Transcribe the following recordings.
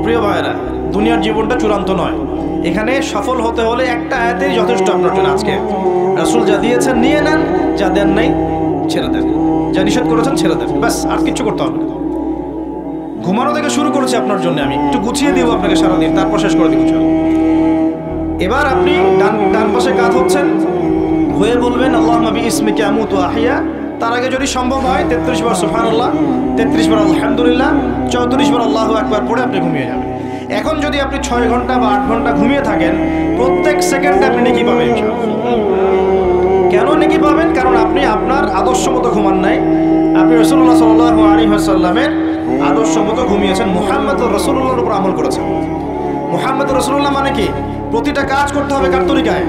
প্রিয় ভাইরা, দুনিয়ার জীবনটা চূড়ান্ত নয়। এখানে সফল হতে হলে একটা আয়াতেই যথেষ্ট আপনার জন্য। আজকে রাসূল যা দিয়েছেন নিয়ে নেন, যা দেন নাই ছেড়ে দেন, যা নিষেধ করেছেন ছেড়ে দেন, ব্যাস। আর কিচ্ছু করতে হবে না। ঘুমানো থেকে শুরু করেছি আপনার জন্য, আমি একটু গুছিয়ে দিব আপনাকে সারাদিন, তারপর শেষ করে দিব। এবার আপনি ডান পাশে কাত হচ্ছেন, হয়ে বলবেন আল্লাহুম্মা বিইসমিকা আমুতু ওয়া আহইয়া। তার আগে যদি সম্ভব হয় 33 বার সুবহানাল্লাহ, 33 বার আলহামদুলিল্লাহ, 34 বার আল্লাহু আকবার পড়ে আপনি ঘুমিয়ে যাবেন। এখন যদি আপনি 6 ঘন্টা বা 8 ঘন্টা ঘুমিয়ে থাকেন, প্রত্যেক সেকেন্ডে আপনি নেকি পাবেন ইনশাআল্লাহ। কেন নেকি পাবেন? কারণ আপনি আপনার আদর্শ মতো ঘুমান নাই, আপনি রাসূলুল্লাহ সাল্লাল্লাহু আলাইহি ওয়াসাল্লামের আদর্শ মতো ঘুমিয়েছেন, মুহাম্মদুর রাসূলুল্লাহর উপর আমল করেছেন। মুহাম্মদুর রাসূলুল্লাহ মানে কি? প্রতিটা কাজ করতে হবে কার তরিকায়?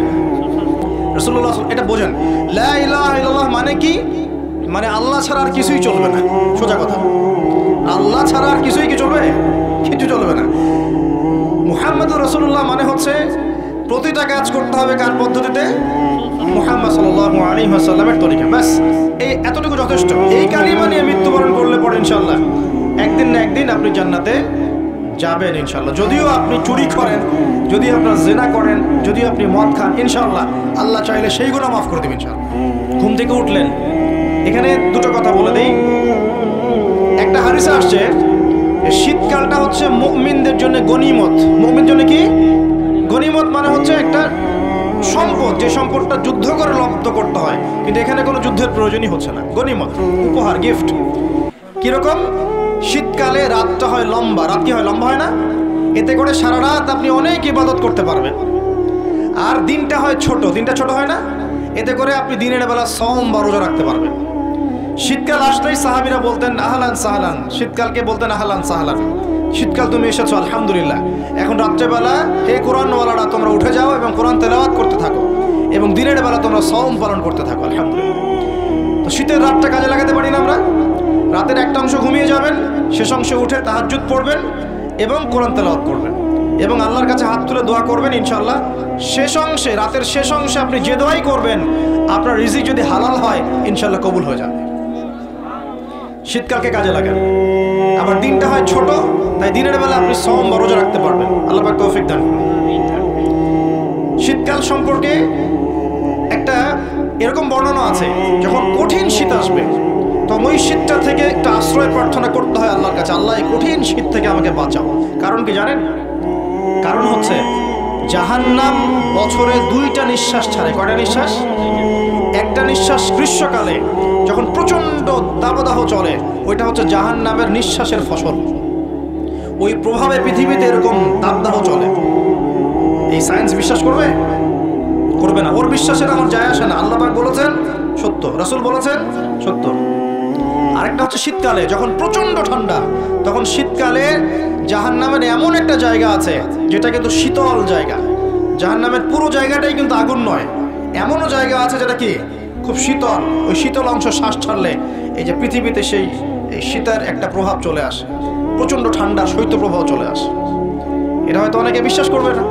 রাসূলুল্লাহ। এটা বোঝেন। লা ইলাহা ইল্লাল্লাহ মানে কি? মানে আল্লাহ ছাড়া আর কিছুই চলবে না। সোজা কথা, আল্লাহ ছাড়া আর কিছুই কি চলবে? কিছু চলবে না। মুহাম্মদুর রাসূলুল্লাহ মানে হচ্ছে প্রতিটা কাজ করতে হবে কার পদ্ধতিতে? মুহাম্মদ সাল্লাল্লাহু আলাইহি ওয়াসাল্লামের তরিকা, ব্যাস। এই এতটুকু যথেষ্ট। এই কালিমা নিয়ে মৃত্যুবরণ করলে পরে ইনশাআল্লাহ একদিন না একদিন আপনি জান্নাতে যাবেন ইনশাআল্লাহ। যদিও আপনি চুরি করেন, যদি আপনার জিনা করেন, যদি আপনি মদ খান, ইনশাআল্লাহ আল্লাহ চাইলে সেই গুনাহ মাফ করে দেবেন ইনশাআল্লাহ। ঘুম থেকে উঠলেন, এখানে দুটো কথা বলে দেই। একটা হাদিসে আসছে শীতকালটা হচ্ছে মুমিনদের জন্য গনিমত। মুমিনদের জন্য কি গনিমত? মানে হচ্ছে একটা সম্পদ, যে সম্পদটা যুদ্ধ করে লব্ধ করতে হয়, কিন্তু এখানে কোনো যুদ্ধের প্রয়োজনই হচ্ছে না। গনিমত, উপহার, গিফট। কিরকম? শীতকালে রাতটা হয় লম্বা। রাত কি হয়? লম্বা হয় না? এতে করে সারা রাত আপনি অনেক ইবাদত করতে পারবেন। আর দিনটা হয় ছোট। দিনটা ছোট হয় না? এতে করে আপনি দিনের বেলা সওম বা রোজা রাখতে পারবেন। শীতকাল আসলেই সাহাবীরা বলতেন আহলান সাহলান, শীতকালকে বলতেন আহলান সাহলান, শীতকাল তুমি এসেছো আলহামদুলিল্লাহ। এখন রাত্রেবেলা হে কোরআনওয়ালারা তোমরা উঠে যাও এবং কোরআন তেলাওয়াত করতে থাকো, এবং দিনের বেলা তোমরা সওম পালন করতে থাকো আলহামদুলিল্লাহ। তো শীতের রাতটা কাজে লাগাতে পারি না আমরা? রাতের একটা অংশ ঘুমিয়ে যাবেন, শেষ অংশে উঠে তাহাজ্জুদ পড়বেন এবং কোরআন তেলাওয়াত করবেন এবং আল্লাহর কাছে হাত তুলে দোয়া করবেন। ইনশাআল্লাহ শেষ অংশে, রাতের শেষ অংশে আপনি যে দোয়াই করবেন, আপনার রিজিক যদি হালাল হয় ইনশাআল্লাহ কবুল হয়ে যাবে। শীতকালকে কাজে লাগান। আবার দিনটা হয় ছোট, তাই দিনের বেলা আপনি সওম বা রোজা রাখতে পারবেন। আল্লাহ পাক তৌফিক দান করুন। শীতকাল সম্পর্কে একটা এরকম বর্ণনা আছে, যখন কঠিন শীত আসবে তখন ওই শীতটা থেকে একটা আশ্রয় প্রার্থনা করতে হয় আল্লাহর কাছে, আল্লাহ এই কঠিন শীত থেকে আমাকে বাঁচাও। কারণ কি জানেন? কারণ হচ্ছে জাহান্নাম বছরে 2টা নিঃশ্বাস ছাড়ে। কয়টা নিঃশ্বাস? একটা নিঃশ্বাস গ্রীষ্মকালে যখন প্রচণ্ড দাবদাহ চলে, ওইটা হচ্ছে জাহান্নামের নিঃশ্বাসের ফসল। ওই প্রভাবে পৃথিবীতে এরকম দাবদাহ চলে। এই সায়েন্স বিশ্বাস করবে? করবে না। ওর বিশ্বাসের আমার যায় আসে না। আল্লাহ পাক বলেছেন সত্য, রাসূল বলেছেন সত্য। আরেকটা হচ্ছে শীতকালে যখন প্রচণ্ড ঠান্ডা, তখন শীতকালে জাহান্নামের এমন একটা জায়গা আছে যেটা কিন্তু শীতল জায়গা। জাহান্নামের পুরো জায়গাটাই কিন্তু আগুন নয়, এমনও জায়গা আছে যেটা কি খুব শীতল। ওই শীতল অংশ শ্বাস ছাড়লে এই যে পৃথিবীতে সেই এই শীতের একটা প্রভাব চলে আসে, প্রচণ্ড ঠান্ডা শৈত্যপ্রবাহ চলে আসে। এটা হয়তো অনেকে বিশ্বাস করবে না,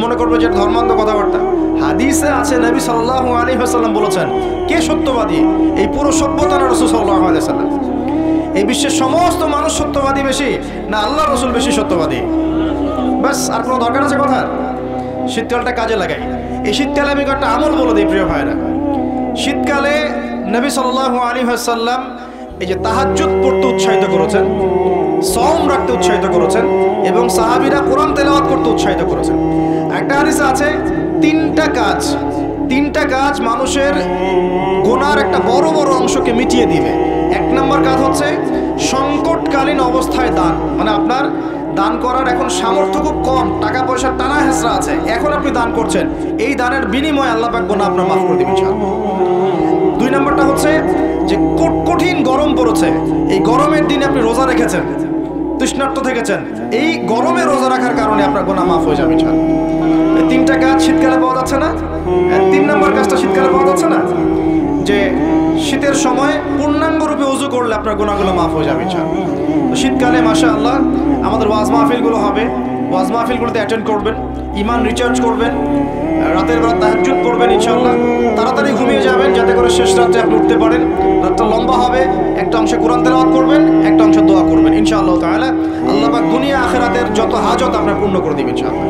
মনে করবে যে ধর্মান্ধ কথাবার্তা। হাদিসে আছে নবী সাল্লাল্লাহু আলাইহি ওয়াসাল্লাম বলেছেন, কে সত্যবাদী? এই পুরো সভ্যতা না রাসূল সাল্লাল্লাহু আলাইহি ওয়াসাল্লাম? এই বিশ্বের সমস্ত মানুষ সত্যবাদী বেশি না আল্লাহ রাসূল বেশি সত্যবাদী? বাস, আর কোনো দরকার আছে কথা? শীতকালটা কাজে লাগাই। এই শীতকালে আমি একটা আমল বলে দিই প্রিয় ভাইরা। শীতকালে নবী সাল্লাল্লাহু আলাইহি ওয়াসাল্লাম এই যে তাহাজ্জুদ পড়তে উৎসাহিত করেছেন, সওম রাখতে উৎসাহিত করেছেন এবং সাহাবীরা কোরআন তেলাওয়াত করতে উৎসাহিত করেছেন। একটা হাদিসে আছে তিনটা কাজ মানুষের গুনার একটা বড় বড় অংশকে মিটিয়ে দিবে। 1 নম্বর কাজ হচ্ছে সংকটকালীন অবস্থায় দান। মানে আপনার দান করার এখন সামর্থ্য খুব কম, টাকা পয়সার টানা হেঁচড়া আছে, এখন আপনি দান করছেন, এই দানের বিনিময়ে আল্লাহ পাক গুনাহ আপনার মাফ করে দিবেন ইনশাআল্লাহ। 2 নম্বরটা হচ্ছে যে কঠিন গরম পড়েছে, এই গরমের দিনে আপনি রোজা রেখেছেন, তৃষ্ণার্ত থেকেছেন, এই গরমে রোজা রাখার কারণে আপনার গুনাহ মাফ হয়ে যাবে ইনশাআল্লাহ। এই 3টা কাজ শীতকালে পাওয়া যাচ্ছে না? 3 নম্বর কাজটা শীতকালে পাওয়া যাচ্ছে না, যে শীতের সময় পূর্ণাঙ্গ রূপে ওযু করলে আপনার গুনাহগুলো মাফ হয়ে যাবে ইনশাআল্লাহ। তো শীতকালে মাশাআল্লাহ আমাদের ওয়াজ মাহফিলগুলো হবে, ওয়াজ মাহফিলগুলোতে অ্যাটেন্ড করবেন, ইমান রিচার্জ করবেন, রাতের বেলা তাহাজ্জুদ পড়বেন ইনশাআল্লাহ, তাড়াতাড়ি ঘুমিয়ে যাবেন যাতে করে শেষ রাতে আপনি উঠতে পারেন। রাতটা লম্বা হবে, একটা অংশে কোরআন তেলাওয়াত করবেন, একটা অংশে দোয়া করবেন ইনশাআল্লাহ তাআলা। আল্লাহ পাক দুনিয়া আখিরাতের যত হাজত আপনার পূর্ণ করে দিবেন ইনশাআল্লাহ।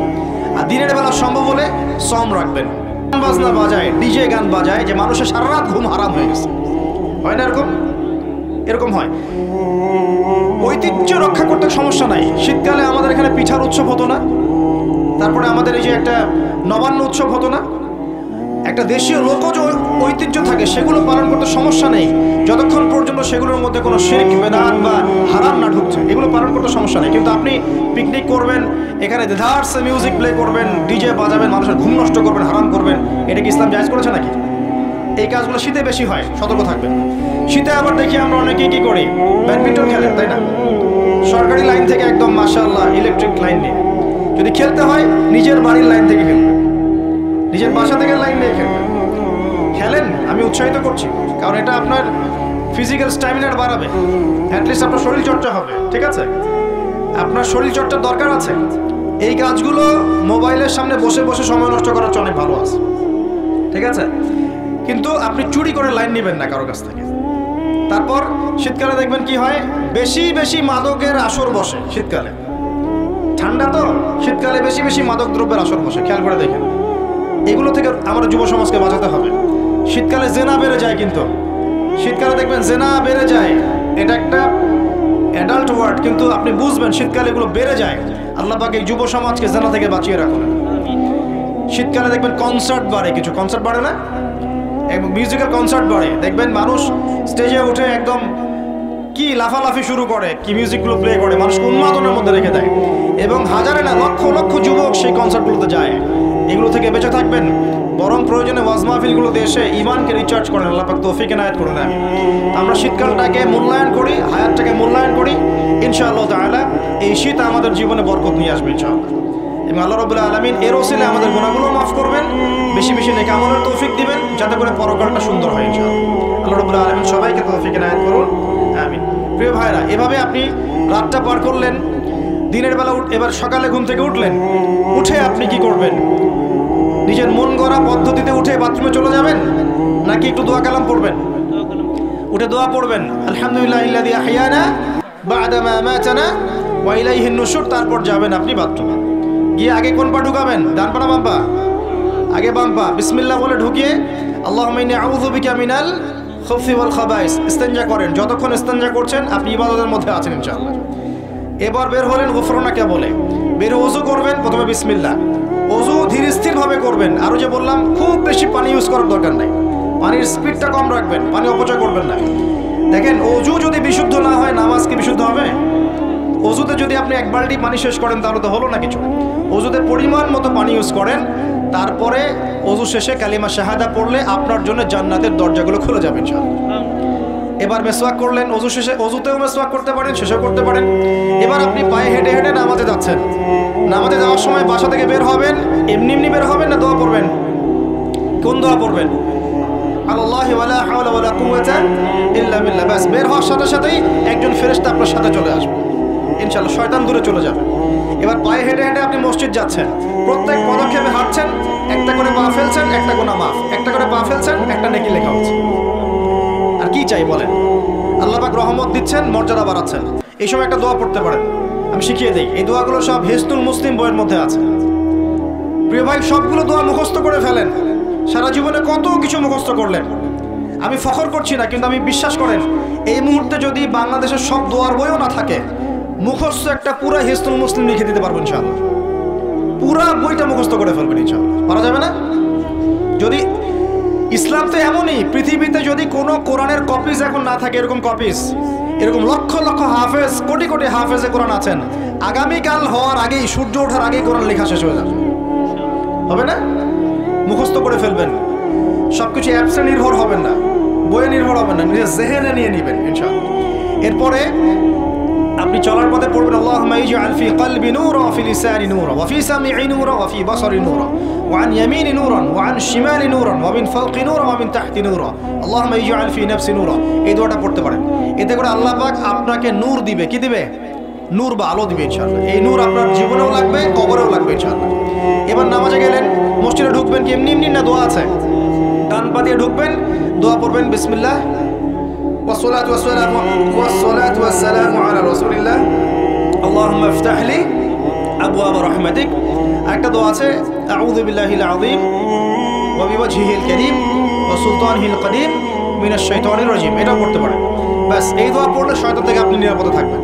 আর দিনের বেলা সম্ভব হলে সম রাখবেন। গান বাজনা বাজায়, ডিজে গান বাজায়, যে মানুষের সারা রাত ঘুম হারাম হয়ে গেছে, হয় না এরকম? এরকম হয়। ঐতিহ্য রক্ষা করতে সমস্যা নাই। শীতকালে আমাদের এখানে পিঠার উৎসব হতো না, তারপরে আমাদের এই যে একটা নবান্ন উৎসব হতো না, একটা দেশীয় লোকজ ঐতিহ্য থাকে, সেগুলো পালন করতে সমস্যা নেই যতক্ষণ পর্যন্ত সেগুলোর মধ্যে কোনো শিরক বেদাত বা হারাম না ঢুকছে, এগুলো পালন করতে সমস্যা নেই। কিন্তু আপনি পিকনিক করবেন, এখানে দেদারসে মিউজিক প্লে করবেন, ডিজে বাজাবেন, মানুষের ঘুম নষ্ট করবেন, হারাম করবেন, এটা কি ইসলাম জায়েজ করেছে নাকি? এই কাজগুলো শীতে বেশি হয়, সতর্ক থাকবেন। শীতে আবার দেখি আমরা অনেকেই কি করি, ব্যাডমিন্টন খেলেন, তাই না? সরকারি লাইন থেকে একদম মাশাআল্লাহ ইলেকট্রিক লাইন নিয়ে, যদি খেলতে হয় নিজের বাড়ির লাইন থেকে খেলবেন, নিজের বাসা থেকে লাইন নিয়ে খেলবেন। খেলেন, আমি উৎসাহিত করছি, কারণ এটা আপনার ফিজিক্যাল স্ট্যামিনার বাড়াবে, অ্যাটলিস্ট আপনার শরীর চর্চা হবে, ঠিক আছে? আপনার শরীর চর্চার দরকার আছে। এই কাজগুলো মোবাইলের সামনে বসে বসে সময় নষ্ট করার চেয়ে অনেক ভালো আছে, ঠিক আছে? কিন্তু আপনি চুরি করে লাইন নেবেন না কারো কাছ থেকে। তারপর শীতকালে দেখবেন কি হয়, বেশি বেশি মাদকের আসর বসে শীতকালে। ঠান্ডা তো, শীতকালে বেশি বেশি মাদক দ্রব্যের আসর বসে, খেয়াল করে দেখেন। এগুলো থেকে আমাদের যুব সমাজকে বাঁচাতে হবে। শীতকালে জেনা বেড়ে যায়, কিন্তু শীতকালে দেখবেন জেনা বেড়ে যায়, এটা একটা অ্যাডাল্ট ওয়ার্ড, কিন্তু আপনি বুঝবেন শীতকালে এগুলো বেড়ে যায়। আল্লাহ পাক এই যুব সমাজকে জেনা থেকে বাঁচিয়ে রাখুন। শীতকালে দেখবেন কনসার্ট বাড়ে, কিছু কনসার্ট বাড়ে না, মিউজিক্যাল কনসার্ট বাড়ে, দেখবেন মানুষ স্টেজে উঠে একদম কি লাফালাফি শুরু করে, কি মিউজিকগুলো প্লে করে, মানুষকে উন্মাদনের মধ্যে রেখে দেয়, এবং হাজারে না লক্ষ লক্ষ যুবক সেই কনসার্টগুলোতে যায়। এগুলো থেকে বেঁচে থাকবেন, বরং প্রয়োজনে ওয়াজ মাহফিলগুলোতে এসে ইমানকে রিচার্জ করেন। আল্লাহ পাক তৌফিক এনায়েত করুন। আমরা শীতকালটাকে মূল্যায়ন করি, হায়াতটাকে মূল্যায়ন করি, ইনশাআল্লাহ তাআলা এই শীত আমাদের জীবনে বরকত নিয়ে আসবে ইনশাআল্লাহ। এবং আল্লাহ রাব্বুল আলামিন এর ওসিলে আমাদের গুনাহগুলো মাফ করবেন, বেশি বেশি নেক আমলের তৌফিক দিবেন, যাতে করে পরকালটা সুন্দর হয় ইনশাআল্লাহ। আল্লাহ রাব্বুল আলামিন সবাইকে তৌফিক এনায়েত করুন, আমিন। প্রিয় ভাইরা, এভাবে আপনি রাতটা পার করলেন, দিনের বেলা এবার সকালে ঘুম থেকে উঠলেন, উঠে আপনি কি করবেন? নিজের মন গড়া পদ্ধতিতে উঠে বাথরুমে চলে যাবেন, নাকি একটু দোয়া কালাম পড়বেন? উঠে দোয়া পড়বেন, আলহামদুলিল্লাহিল্লাযী আহইয়ানা বা'দা মা আমাতানা ওয়া ইলাইহিন নুশুর। তারপর যাবেন আপনি বাথরুমে, গিয়ে আগে কোন পা ঢুকাবেন? ডান পা না বাম পা? আগে বাম পা। বিসমিল্লাহ বলে ঢুকিয়ে আল্লাহুম্মা ইন্নী আউযু বিকা মিনাল খুবসি ওয়াল খাবাইস ইস্তেনজা করেন। যতক্ষণ ইস্তেনজা করছেন আপনি ইবাদতের মধ্যে আছেন ইনশাআল্লাহ। এবার বের হলেন গুফরানাকা বলে, বের ওযু করবেন, প্রথমে বিসমিল্লাহ। ওযু ধীর স্থিরভাবে করবেন, আরও যে বললাম খুব বেশি পানি ইউজ করার দরকার নাই, পানির স্পিডটা কম রাখবেন, পানি অপচয় করবেন না। দেখেন, ওযু যদি বিশুদ্ধ না হয় নামাজ কি বিশুদ্ধ হবে? ওযুতে যদি আপনি এক বালতি পানি শেষ করেন তাহলে তো হলো না কিছু। ওযুতে পরিমাণ মতো পানি ইউজ করেন, তারপরে ওযু শেষে কালিমা শাহাদা পড়লে আপনার জন্য জান্নাতের দরজাগুলো খুলে যাবে ইনশাআল্লাহ। এবার মেসওয়াক করলেন, ওযু শেষে, ওযুতেও মেসওয়াক করতে পারেন, শেষেও করতে পারেন। এবার আপনি পায়ে হেঁটে হেঁটে নামাজে যাচ্ছেন, নামাজে যাওয়ার সময় বাসা থেকে বের হবেন, এমনি এমনি বের হবেন না দোয়া পড়বেন? কোন দোয়া পড়বেন? আল্লাহি ওয়ালা হাওলা ওয়ালা কুওয়াতা ইল্লা বিল্লাহ। বাস, বের হওয়ার সাথে সাথেই একজন ফেরেশতা আপনার সাথে চলে আসবে ইনশাআল্লাহ, শয়তান দূরে চলে যাবে। এবার পায়ে হেঁটে হেঁটে আপনি মসজিদ যাচ্ছেন, প্রত্যেক পদক্ষেপে হাঁটছেন, একটা করে পা ফেলছেন, একটা গুনাহ মাফ, একটা করে পা ফেলছেন, একটা নেকি লেখা হচ্ছে। আর কি চাই বলেন? আল্লাহ পাক রহমত দিচ্ছেন, মর্যাদা বাড়াচ্ছেন। এই সময় একটা দোয়া পড়তে পারেন, আমি শিখিয়ে দিই। এই দোয়াগুলো সব হিসনুল মুসলিম বইয়ের মধ্যে আছে। প্রিয় ভাই, সবগুলো দোয়া মুখস্থ করে ফেলেন। সারা জীবনে কত কিছু মুখস্থ করলেন, আমি ফখর করছি না, কিন্তু আমি বিশ্বাস করেন এই মুহূর্তে যদি বাংলাদেশের সব দোয়ার বইও না থাকে, মুখস্থ একটা পুরা হিসনুল মুসলিম লিখে দিতে পারবেন ইনশাআল্লাহ। পুরা বইটা মুখস্থ করে ফেলবেন ইনশাআল্লাহ। পারা যাবে না? যদি ইসলাম তো এমনই, পৃথিবীতে যদি কোনো কোরআনের কপিজ এখন না থাকে, এরকম কপিজ, এরকম লক্ষ লক্ষ হাফেজ, কোটি কোটি হাফেজে কোরআন আছেন, আগামীকাল হওয়ার আগেই, সূর্য ওঠার আগেই কোরআন লেখা শেষ হয়ে যাবে। হবে না? মুখস্থ করে ফেলবেন। সবকিছু অ্যাপসে নির্ভর হবেন না, বইয়ে নির্ভর হবেন না, নিজের জেহেনে নিয়ে নেবেন ইনশাআল্লাহ। এরপরে আপনি চলার পথে পড়বেন, আল্লাহুম্মা ইজআল ফি কলবি নূরা ওয়া ফি লিসানি নূরা ওয়া ফি সামঈ নূরা ওয়া ফি বাসারি নূরা ওয়া আন ইয়ামিনি নূরান ওয়া আন শিমালি নূরান ওয়া মিন ফাওকি নূরা ওয়া মিন তাহতি নূরা আল্লাহুম্মা ইজআল ফি নাফসি নূরা। এই দোয়াটা পড়তে পারেন। এতে করে আল্লাহ পাক আপনাকে নূর দিবে। কি দিবে? নূর বা আলো দিবে ইনশাআল্লাহ। এই নূর আপনার জীবনেও লাগবে, কবরেও লাগবে ইনশাআল্লাহ। এবার নামাজে গেলেন, মসজিদে ঢুকবেন কি এমনি এমনি না দোয়া আছে? ডান পা দিয়ে ঢুকবেন, দোয়া পড়বেন বিসমিল্লাহ ওয়াসসালাতু ওয়াসসালামু আলা রাসূলিল্লাহ আল্লাহুম্মা ইফতাহ লি আবওয়াব রাহমাতিক। একটা দোয়া আছে আউযু বিল্লাহিল আযীম ওয়া বিওয়াজহিল কারীম ওয়া সুলতানিহিল কদীম মিনাশ শাইতানির রাজীম। এটা পড়তে পারেন। ব্যাস এই দোয়া পড়লে শয়তান থেকে আপনি নিরাপদে থাকবেন।